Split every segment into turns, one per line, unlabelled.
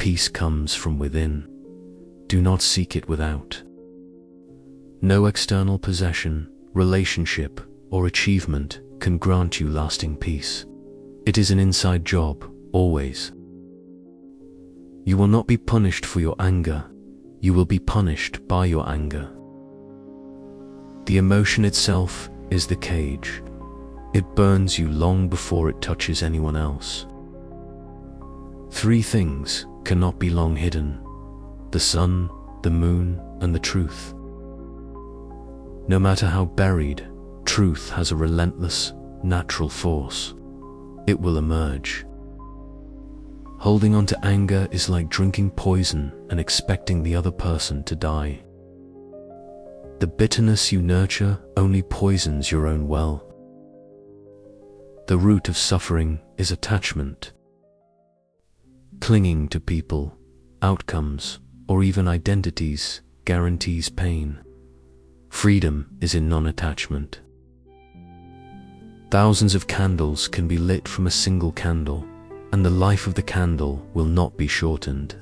peace comes from within. Do not seek it without. No external possession, relationship, or achievement can grant you lasting peace. It is an inside job, always. You will not be punished for your anger. You will be punished by your anger. The emotion itself is the cage. It burns you long before it touches anyone else. Three things cannot be long hidden: the sun, the moon, and the truth. No matter how buried, truth has a relentless, natural force. It will emerge. Holding on to anger is like drinking poison and expecting the other person to die. The bitterness you nurture only poisons your own well. The root of suffering is attachment. Clinging to people, outcomes, or even identities guarantees pain. Freedom is in non-attachment. Thousands of candles can be lit from a single candle, and the life of the candle will not be shortened.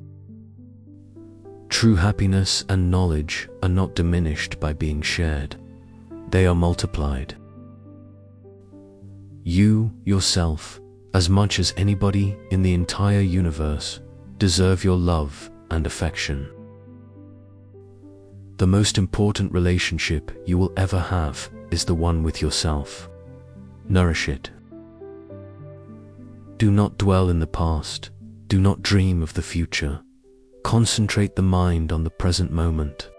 True happiness and knowledge are not diminished by being shared. They are multiplied. You, yourself, as much as anybody in the entire universe, deserve your love and affection. The most important relationship you will ever have is the one with yourself. Nourish it. Do not dwell in the past. Do not dream of the future. Concentrate the mind on the present moment.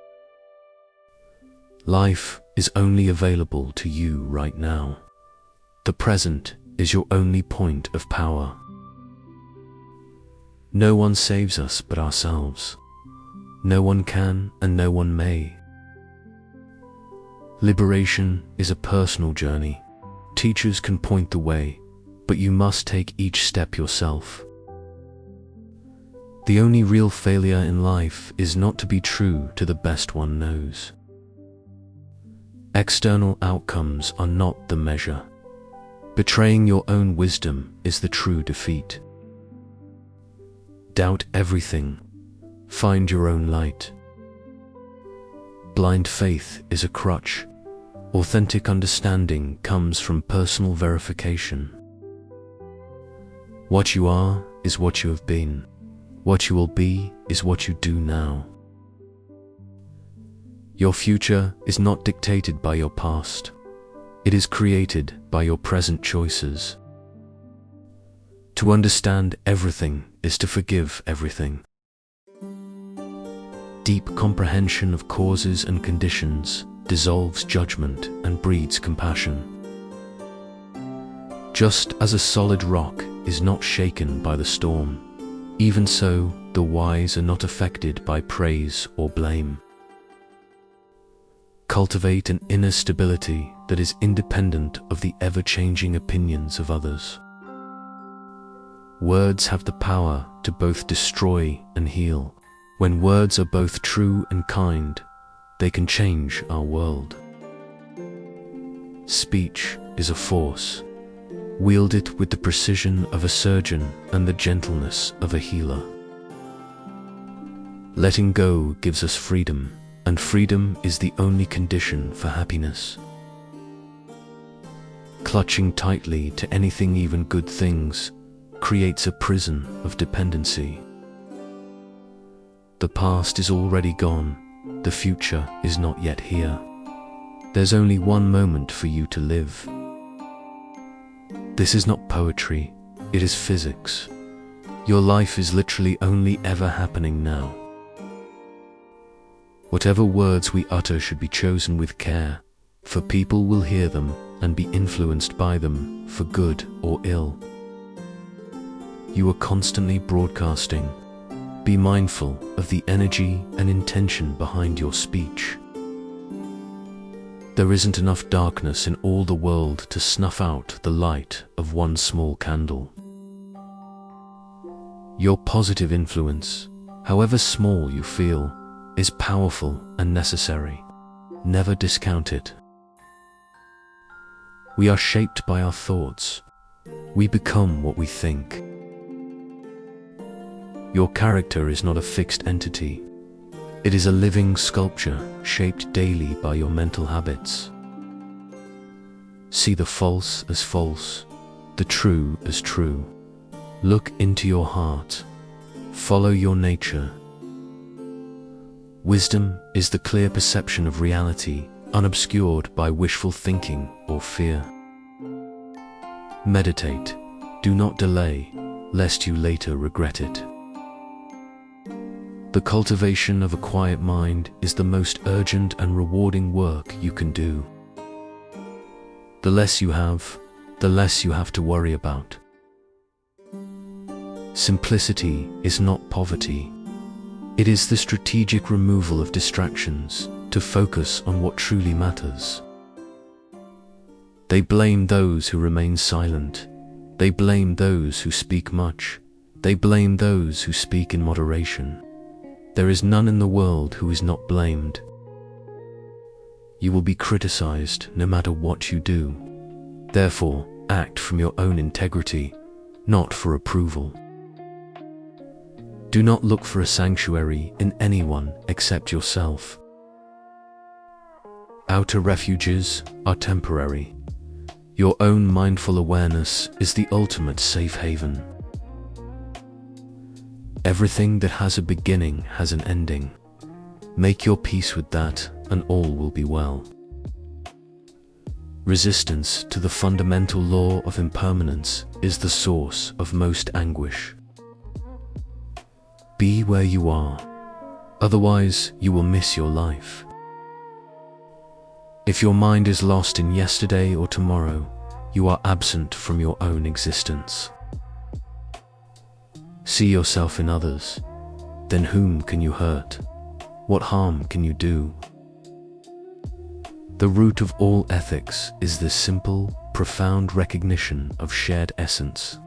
Life is only available to you right now. The present is your only point of power. No one saves us but ourselves. No one can and no one may. Liberation is a personal journey. Teachers can point the way, but you must take each step yourself. The only real failure in life is not to be true to the best one knows. External outcomes are not the measure. Betraying your own wisdom is the true defeat. Doubt everything. Find your own light. Blind faith is a crutch. Authentic understanding comes from personal verification. What you are is what you have been. What you will be is what you do now. Your future is not dictated by your past. It is created by your present choices. To understand everything is to forgive everything. Deep comprehension of causes and conditions dissolves judgment and breeds compassion. Just as a solid rock is not shaken by the storm, even so the wise are not affected by praise or blame. Cultivate an inner stability that is independent of the ever-changing opinions of others. Words have the power to both destroy and heal. When words are both true and kind, they can change our world. Speech is a force. Wield it with the precision of a surgeon and the gentleness of a healer. Letting go gives us freedom, and freedom is the only condition for happiness. Clutching tightly to anything, even good things, creates a prison of dependency. The past is already gone. The future is not yet here. There's only one moment for you to live. This is not poetry, it is physics. Your life is literally only ever happening now. Whatever words we utter should be chosen with care, for people will hear them and be influenced by them for good or ill. You are constantly broadcasting. Be mindful of the energy and intention behind your speech. There isn't enough darkness in all the world to snuff out the light of one small candle. Your positive influence, however small you feel, is powerful and necessary. Never discount it. We are shaped by our thoughts. We become what we think. Your character is not a fixed entity. It is a living sculpture shaped daily by your mental habits. See the false as false, the true as true. Look into your heart. Follow your nature. Wisdom is the clear perception of reality, unobscured by wishful thinking or fear. Meditate. Do not delay, lest you later regret it. The cultivation of a quiet mind is the most urgent and rewarding work you can do. The less you have, the less you have to worry about. Simplicity is not poverty. It is the strategic removal of distractions to focus on what truly matters. They blame those who remain silent. They blame those who speak much. They blame those who speak in moderation. There is none in the world who is not blamed. You will be criticized no matter what you do. Therefore, act from your own integrity, not for approval. Do not look for a sanctuary in anyone except yourself. Outer refuges are temporary. Your own mindful awareness is the ultimate safe haven. Everything that has a beginning has an ending. Make your peace with that, and all will be well. Resistance to the fundamental law of impermanence is the source of most anguish. Be where you are, otherwise you will miss your life. If your mind is lost in yesterday or tomorrow, you are absent from your own existence. See yourself in others, then whom can you hurt? What harm can you do? The root of all ethics is this simple, profound recognition of shared essence.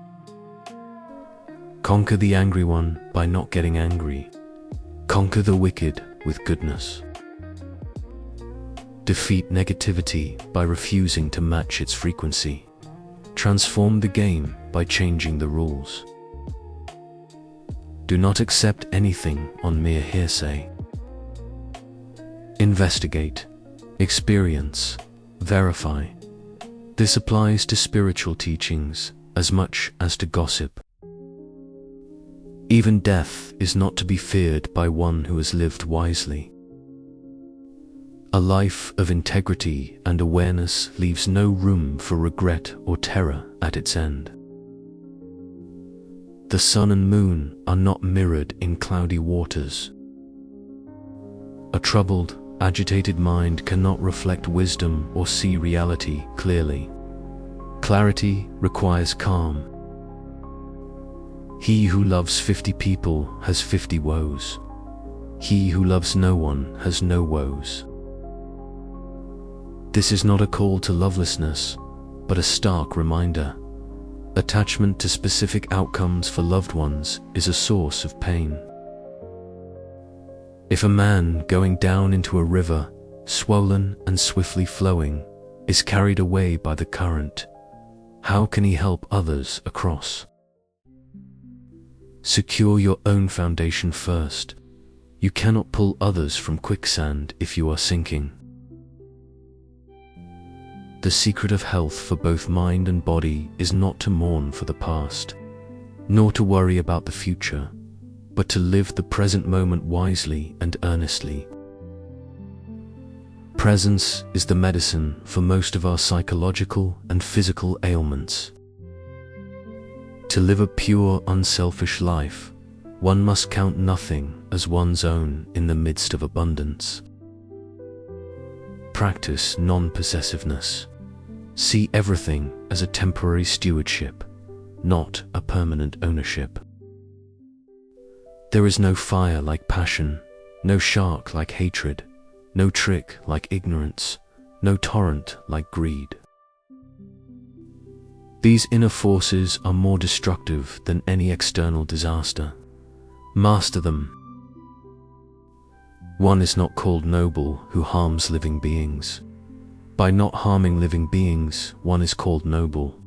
Conquer the angry one by not getting angry. Conquer the wicked with goodness. Defeat negativity by refusing to match its frequency. Transform the game by changing the rules. Do not accept anything on mere hearsay. Investigate, experience, verify. This applies to spiritual teachings as much as to gossip. Even death is not to be feared by one who has lived wisely. A life of integrity and awareness leaves no room for regret or terror at its end. The sun and moon are not mirrored in cloudy waters. A troubled, agitated mind cannot reflect wisdom or see reality clearly. Clarity requires calm. He who loves 50 people has 50 woes. He who loves no one has no woes. This is not a call to lovelessness, but a stark reminder. Attachment to specific outcomes for loved ones is a source of pain. If a man going down into a river, swollen and swiftly flowing, is carried away by the current, how can he help others across? Secure your own foundation first. You cannot pull others from quicksand if you are sinking. The secret of health for both mind and body is not to mourn for the past, nor to worry about the future, but to live the present moment wisely and earnestly. Presence is the medicine for most of our psychological and physical ailments. To live a pure, unselfish life, one must count nothing as one's own in the midst of abundance. Practice non-possessiveness. See everything as a temporary stewardship, not a permanent ownership. There is no fire like passion, no shark like hatred, no trick like ignorance, no torrent like greed. These inner forces are more destructive than any external disaster. Master them. One is not called noble who harms living beings. By not harming living beings, one is called noble.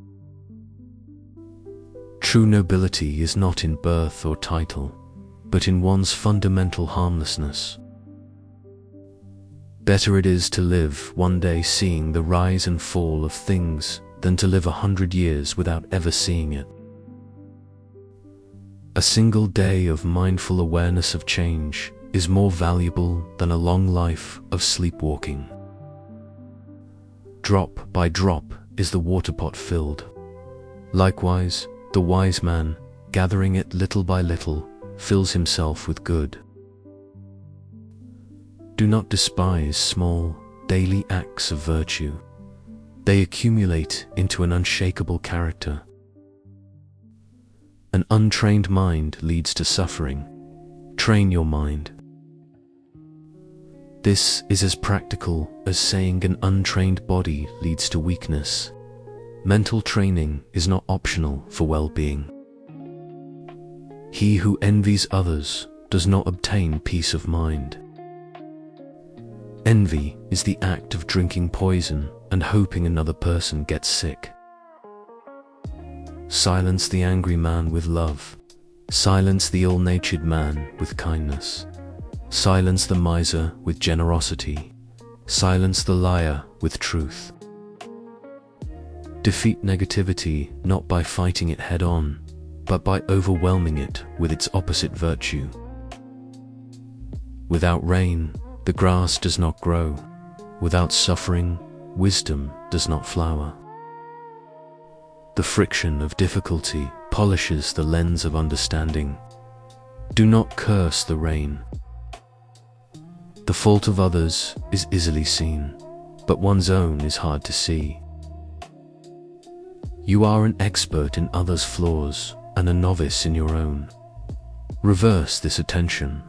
True nobility is not in birth or title, but in one's fundamental harmlessness. Better it is to live one day seeing the rise and fall of things than to live 100 years without ever seeing it. A single day of mindful awareness of change is more valuable than a long life of sleepwalking. Drop by drop is the water pot filled. Likewise, the wise man, gathering it little by little, fills himself with good. Do not despise small, daily acts of virtue. They accumulate into an unshakable character. An untrained mind leads to suffering. Train your mind. This is as practical as saying an untrained body leads to weakness. Mental training is not optional for well-being. He who envies others does not obtain peace of mind. Envy is the act of drinking poison and hoping another person gets sick. Silence the angry man with love. Silence the ill-natured man with kindness. Silence the miser with generosity. Silence the liar with truth. Defeat negativity not by fighting it head-on, but by overwhelming it with its opposite virtue. Without rain, the grass does not grow. Without suffering, wisdom does not flower. The friction of difficulty polishes the lens of understanding. Do not curse the rain. The fault of others is easily seen, but one's own is hard to see. You are an expert in others' flaws and a novice in your own. Reverse this attention